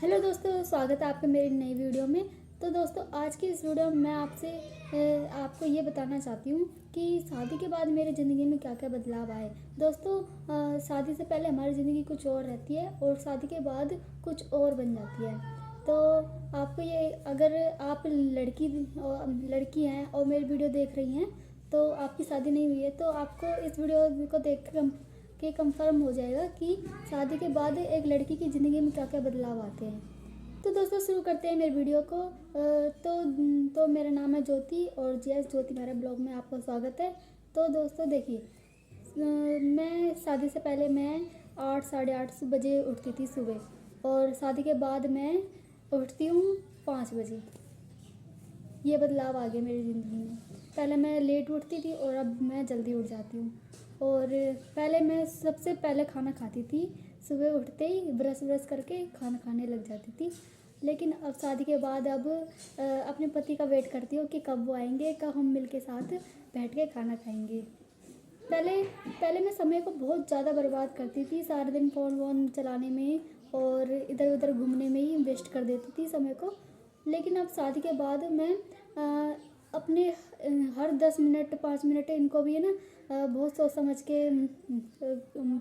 Hello दोस्तों, स्वागत है आपका मेरी नई वीडियो में। तो दोस्तों, आज की इस वीडियो में मैं आपको ये बताना चाहती हूँ कि शादी के बाद मेरी ज़िंदगी में क्या क्या बदलाव आए। दोस्तों, शादी से पहले हमारी ज़िंदगी कुछ और रहती है और शादी के बाद कुछ और बन जाती है। तो आपको ये, अगर आप लड़की हैं और मेरी वीडियो देख रही हैं तो आपकी शादी नहीं हुई है, तो आपको इस वीडियो को देख के कंफर्म हो जाएगा कि शादी के बाद एक लड़की की ज़िंदगी में क्या क्या बदलाव आते हैं। तो दोस्तों, शुरू करते हैं मेरी वीडियो को। तो मेरा नाम है ज्योति और जीएस ज्योति मेरे ब्लॉग में आपका स्वागत है। तो दोस्तों देखिए, मैं शादी से पहले मैं 8 साढ़े 8 बजे उठती थी सुबह, और शादी के बाद मैं उठती हूँ 5 बजे। ये बदलाव आ गया मेरी ज़िंदगी में। पहले मैं लेट उठती थी और अब मैं जल्दी उठ जाती हूँ। और पहले मैं सबसे पहले खाना खाती थी, सुबह उठते ही ब्रश करके खाना खाने लग जाती थी। लेकिन अब शादी के बाद अब अपने पति का वेट करती हूँ कि कब वो आएंगे, कब हम मिल के साथ बैठ के खाना खाएंगे। पहले पहले मैं समय को बहुत ज़्यादा बर्बाद करती थी, सारा दिन फ़ोन वोन चलाने में और इधर उधर घूमने में ही वेस्ट कर देती थी समय को। लेकिन अब शादी के बाद मैं अपने हर 10 मिनट 5 मिनट इनको भी है ना, बहुत सोच समझ के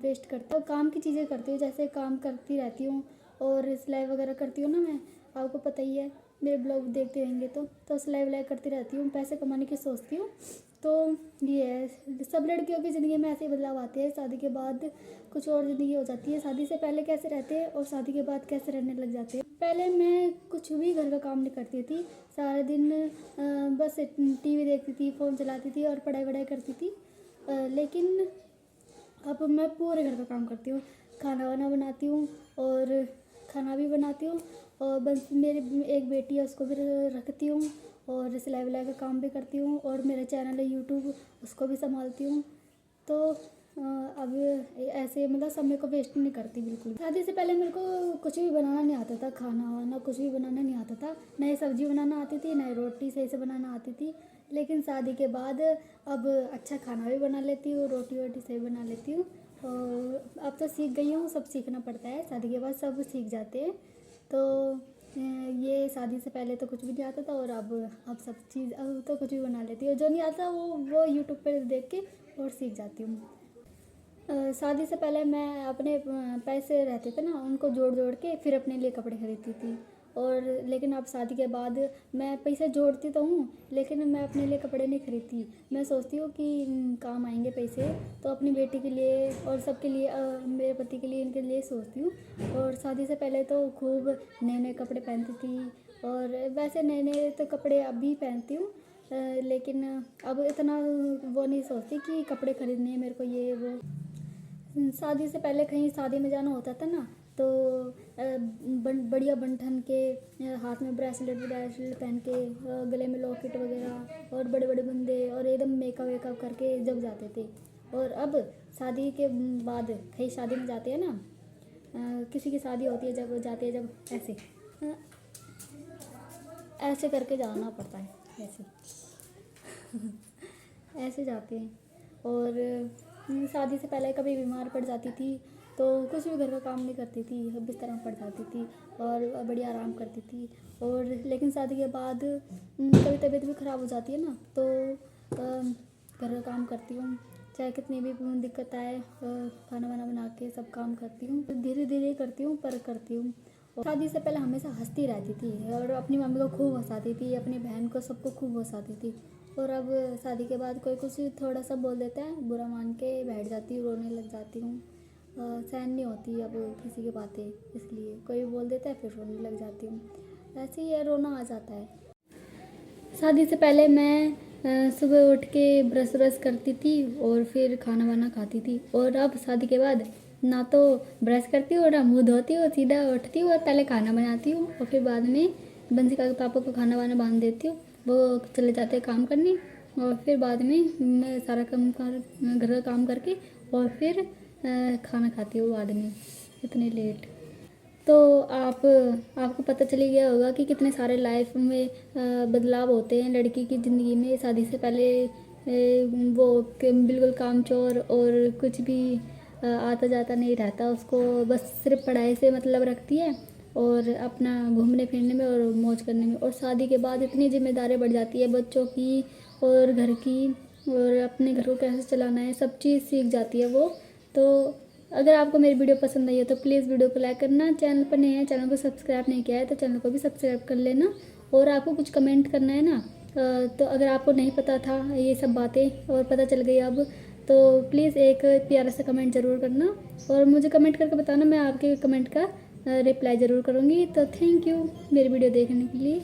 वेस्ट करती हूँ। काम की चीज़ें करती हूँ, जैसे काम करती रहती हूँ और सिलाई वगैरह करती हूँ ना। मैं, आपको पता ही है, मेरे ब्लॉग देखते रहेंगे तो सिलाई विलाई करती रहती हूँ, पैसे कमाने की सोचती हूँ। तो ये है, सब लड़कियों की ज़िंदगी में ऐसे ही बदलाव आते हैं। शादी के बाद कुछ और ज़िंदगी हो जाती है। शादी से पहले कैसे रहते हैं और शादी के बाद कैसे रहने लग जाते हैं। पहले मैं कुछ भी घर का काम नहीं करती थी, सारा दिन बस टीवी देखती थी, फ़ोन चलाती थी और पढ़ाई वढ़ाई करती थी। लेकिन अब मैं पूरे घर का काम करती हूँ, खाना वाना बनाती हूँ और खाना भी बनाती हूँ, और बस मेरी एक बेटी है उसको भी रखती हूँ, और सिलाई विलाई का काम भी करती हूँ, और मेरा चैनल है यूट्यूब, उसको भी संभालती हूँ। तो अब ऐसे मतलब समय को वेस्ट नहीं करती बिल्कुल। शादी से पहले मेरे को कुछ भी बनाना नहीं आता था, खाना वाना कुछ भी बनाना नहीं आता था, नई सब्जी बनाना आती थी, नई रोटी सही से बनाना आती थी। लेकिन शादी के बाद अब अच्छा खाना भी बना लेती हूँ, रोटी वोटी सही बना लेती हूँ। और अब तो सीख गई हूँ, सब सीखना पड़ता है, शादी के बाद सब सीख जाते हैं। तो ये शादी से पहले तो कुछ भी नहीं आता था, और अब सब चीज़, अब तो कुछ भी बना लेती हूँ। जो नहीं आता वो यूट्यूब पर देख के और सीख जाती हूँ। शादी से पहले मैं अपने पैसे रहते थे ना, उनको जोड़ जोड़ के फिर अपने लिए कपड़े खरीदती थी। और लेकिन अब शादी के बाद मैं पैसे जोड़ती तो हूँ, लेकिन मैं अपने लिए कपड़े नहीं खरीदती। मैं सोचती हूँ कि काम आएंगे पैसे, तो अपनी बेटी के लिए और सबके लिए, मेरे पति के लिए, इनके लिए सोचती हूँ। और शादी से पहले तो खूब नए नए कपड़े पहनती थी, और वैसे नए नए तो कपड़े अब भी पहनती हूँ। लेकिन अब इतना वो नहीं सोचती कि कपड़े खरीदने हैं मेरे को, ये वो। शादी से पहले कहीं शादी में जाना होता था ना, तो बढ़िया बन ठन के, हाथ में ब्रेसलेट पहन के, गले में लॉकेट वगैरह और बड़े बड़े बंदे, और एकदम मेकअप वेकअप करके जब जाते थे। और अब शादी के बाद कहीं शादी में जाते हैं ना, किसी की शादी होती है, जब जाते हैं, जब ऐसे ऐसे करके जाना पड़ता है, ऐसे ऐसे जाते हैं। और शादी से पहले कभी बीमार पड़ जाती थी तो कुछ भी घर का काम नहीं करती थी, बिस्तर में पड़ जाती थी और बढ़िया आराम करती थी। और लेकिन शादी के बाद कभी तबीयत भी ख़राब हो जाती है ना, तो घर का काम करती हूँ, चाहे कितनी भी दिक्कत आए, खाना वाना बना के सब काम करती हूँ। धीरे धीरे करती हूँ, पर करती हूँ। और शादी से पहले हमेशा हंसती रहती थी और अपनी मम्मी को खूब हंसाती थी, अपनी बहन को, सबको खूब हंसाती थी। और अब शादी के बाद कोई कुछ थोड़ा सा बोल देता है, बुरा मान के बैठ जाती हूँ, रोने लग जाती हूँ। सहन नहीं होती अब किसी की बातें, इसलिए कोई बोल देता है फिर रोने लग जाती हूँ। ऐसे ही है, रोना आ जाता है। शादी से पहले मैं सुबह उठ के ब्रश व्रश करती थी और फिर खाना वाना खाती थी। और अब शादी के बाद ना तो ब्रश करती हूँ, ना मुँह धोती हूँ, सीधा उठती हूँ और पहले खाना बनाती हूँ, और फिर बाद में बंसिका के पापा को खाना वाना बांध देती हूँ, वो चले जाते हैं काम करने। और फिर बाद में मैं सारा काम घर का काम करके और फिर खाना खाती हूँ बाद में, इतनी लेट। तो आपको पता चली गया होगा कि कितने सारे लाइफ में बदलाव होते हैं लड़की की ज़िंदगी में। शादी से पहले वो बिल्कुल कामचोर और कुछ भी आता जाता नहीं रहता, उसको बस सिर्फ पढ़ाई से मतलब रखती है। और अपना घूमने फिरने में और मौज करने में। और शादी के बाद इतनी जिम्मेदारी बढ़ जाती है बच्चों की और घर की, और अपने घर को कैसे चलाना है, सब चीज़ सीख जाती है वो। तो अगर आपको मेरी वीडियो पसंद आई है तो प्लीज़ वीडियो को लाइक करना, चैनल पर नए हैं, चैनल को सब्सक्राइब नहीं किया है तो चैनल को भी सब्सक्राइब कर लेना। और आपको कुछ कमेंट करना है ना, तो अगर आपको नहीं पता था ये सब बातें और पता चल गई अब, तो प्लीज़ एक प्यारा सा कमेंट ज़रूर करना और मुझे कमेंट करके बताना, मैं आपके कमेंट का रिप्लाई ज़रूर करूँगी। तो थैंक यू मेरी वीडियो देखने के लिए।